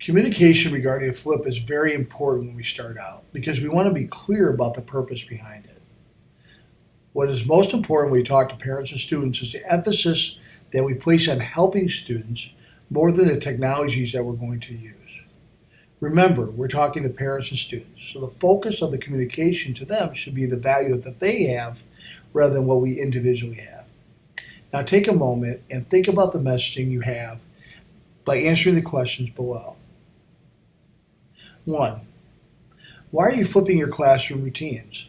Communication regarding a flip is very important when we start out because we want to be clear about the purpose behind it. What is most important when we talk to parents and students is the emphasis that we place on helping students more than the technologies that we're going to use. Remember, we're talking to parents and students, so the focus of the communication to them should be the value that they have rather than what we individually have. Now take a moment and think about the messaging you have by answering the questions below. 1. Why are you flipping your classroom routines?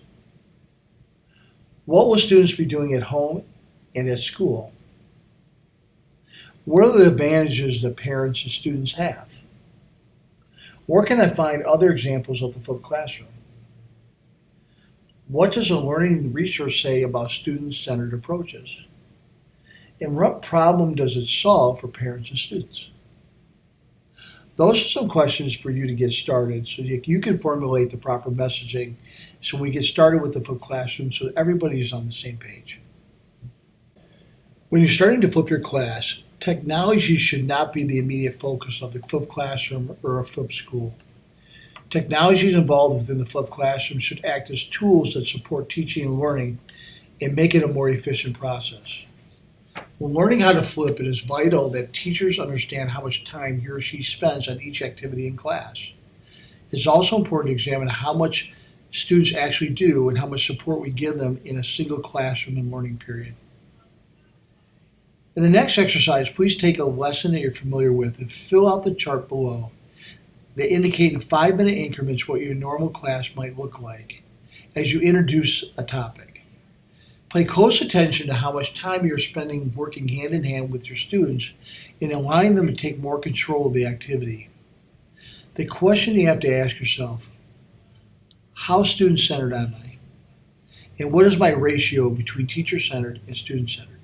What will students be doing at home and at school? What are the advantages that parents and students have? Where can I find other examples of the flipped classroom? What does a learning research say about student-centered approaches? And what problem does it solve for parents and students? Those are some questions for you to get started so that you can formulate the proper messaging so we get started with the flipped classroom so that everybody is on the same page. When you're starting to flip your class, technology should not be the immediate focus of the flipped classroom or a flipped school. Technologies involved within the flipped classroom should act as tools that support teaching and learning and make it a more efficient process. When learning how to flip, it is vital that teachers understand how much time he or she spends on each activity in class. It's also important to examine how much students actually do and how much support we give them in a single classroom and learning period. In the next exercise, please take a lesson that you're familiar with and fill out the chart below that indicate in 5-minute increments what your normal class might look like as you introduce a topic. Pay close attention to how much time you're spending working hand in hand with your students and allowing them to take more control of the activity. The question you have to ask yourself, how student-centered am I? And what is my ratio between teacher-centered and student-centered?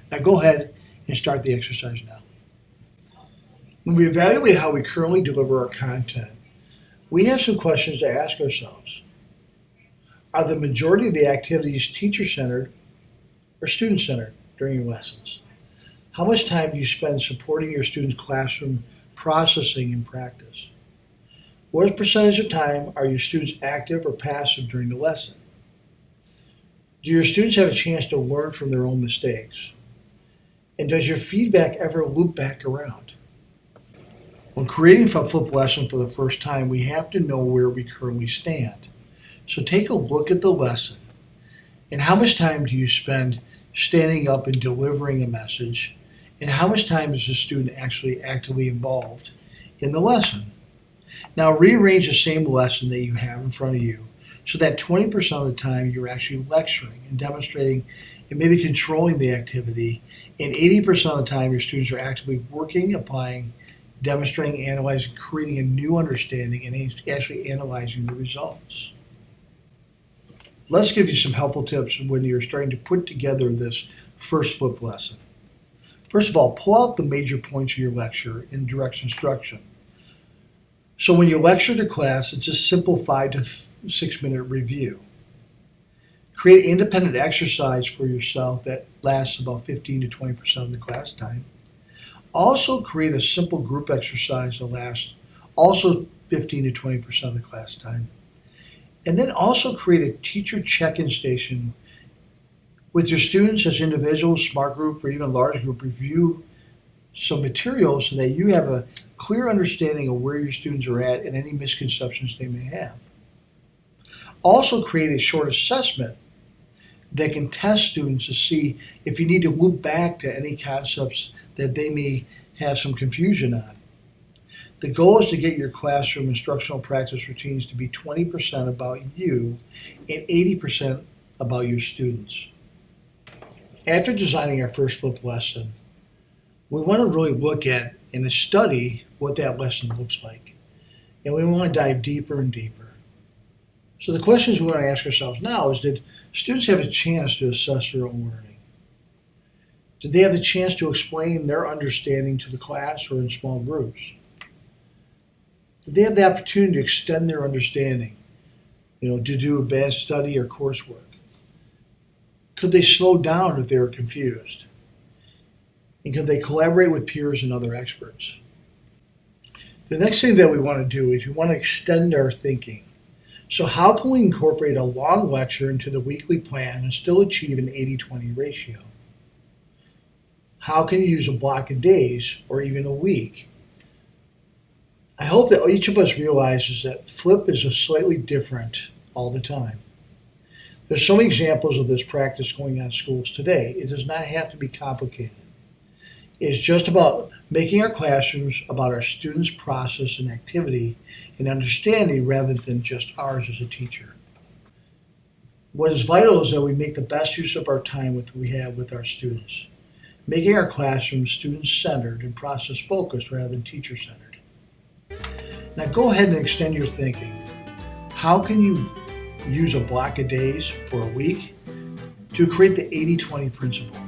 Now go ahead and start the exercise now. When we evaluate how we currently deliver our content, we have some questions to ask ourselves. Are the majority of the activities teacher-centered or student-centered during your lessons? How much time do you spend supporting your students' classroom processing and practice? What percentage of time are your students active or passive during the lesson? Do your students have a chance to learn from their own mistakes? And does your feedback ever loop back around? When creating a flipped lesson for the first time, we have to know where we currently stand. So take a look at the lesson and how much time do you spend standing up and delivering a message, and how much time is the student actually actively involved in the lesson. Now rearrange the same lesson that you have in front of you so that 20% of the time you're actually lecturing and demonstrating and maybe controlling the activity, and 80% of the time your students are actively working, applying, demonstrating, analyzing, creating a new understanding, and actually analyzing the results. Let's give you some helpful tips when you're starting to put together this first flipped lesson. First of all, pull out the major points of your lecture in direct instruction. So when you lecture to class, it's a simple 5 to 6 minute review. Create independent exercise for yourself that lasts about 15 to 20% of the class time. Also create a simple group exercise that lasts also 15 to 20% of the class time. And then also create a teacher check-in station with your students as individuals, smart group, or even large group. Review some materials so that you have a clear understanding of where your students are at and any misconceptions they may have. Also create a short assessment that can test students to see if you need to loop back to any concepts that they may have some confusion on. The goal is to get your classroom instructional practice routines to be 20% about you and 80% about your students. After designing our first flipped lesson, we want to really look at and study what that lesson looks like. And we want to dive deeper and deeper. So the questions we want to ask ourselves now is, did students have a chance to assess their own learning? Did they have a chance to explain their understanding to the class or in small groups? Did they have the opportunity to extend their understanding, to do advanced study or coursework? Could they slow down if they were confused? And could they collaborate with peers and other experts? The next thing that we want to do is we want to extend our thinking. So how can we incorporate a long lecture into the weekly plan and still achieve an 80-20 ratio? How can you use a block of days or even a week? I hope that each of us realizes that flip is a slightly different all the time. There's so many examples of this practice going on in schools today. It does not have to be complicated. It's just about making our classrooms about our students' process and activity and understanding rather than just ours as a teacher. What is vital is that we make the best use of our time we have with our students, making our classrooms student-centered and process-focused rather than teacher-centered. Now go ahead and extend your thinking. How can you use a block of days or a week to create the 80-20 principle?